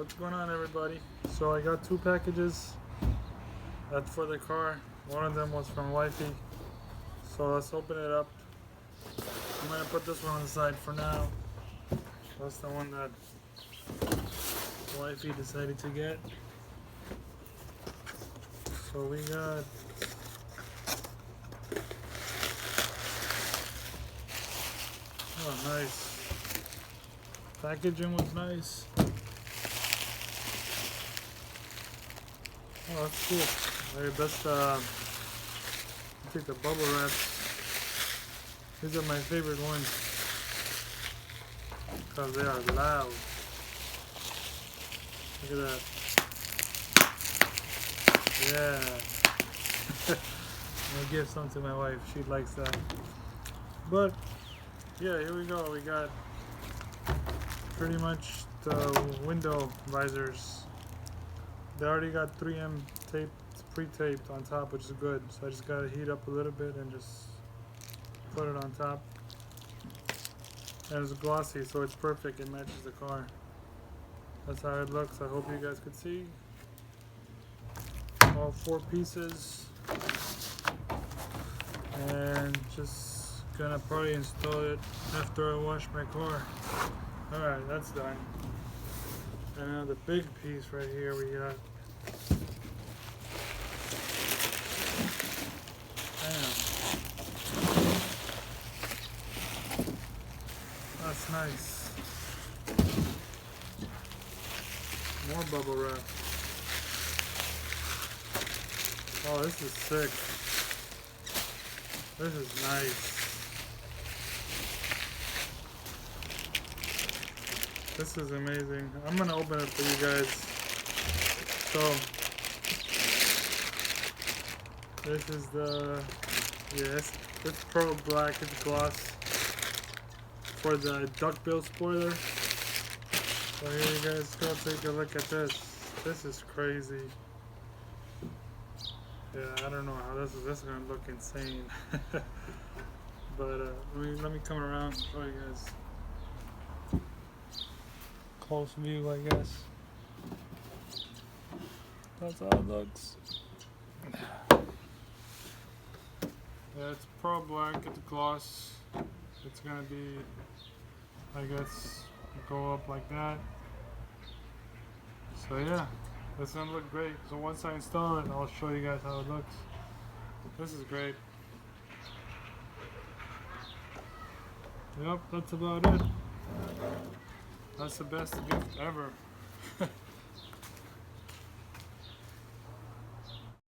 What's going on, everybody? So I got two packages. That's for the car. One of them was from Wifey. So let's open it up. I'm gonna put this one on the side for now. That's the one that Wifey decided to get. So we got nice. Packaging was nice. Oh, that's cool. That's I think the bubble wraps. These are my favorite ones because they are loud. Look at that. Yeah. I'll give some to my wife. She likes that. But yeah, here we go. We got pretty much the window visors. They already got 3M tape, pre-taped on top, which is good. So I just gotta heat up a little bit and just put it on top. And it's glossy, so it's perfect. It matches the car. That's how it looks. I hope you guys could see. All 4 pieces. And just gonna probably install it after I wash my car. Alright, that's done. And now the big piece right here we got. Damn. That's nice. More bubble wrap. Oh, this is sick. This is nice. This is amazing. I'm gonna open it for you guys. So this is the it's pearl black. It's gloss for the duckbill spoiler. So here you guys go take a look at this. This is crazy. Yeah, I don't know how this is gonna look insane. But let me come around and show you guys. Close view, I guess. That's how it looks. Yeah, it's pearl black. It's gloss. It's gonna be, I guess, go up like that. So yeah, it's gonna look great. So once I install it, I'll show you guys how it looks. This is great. Yep, that's about it. That's the best gift ever.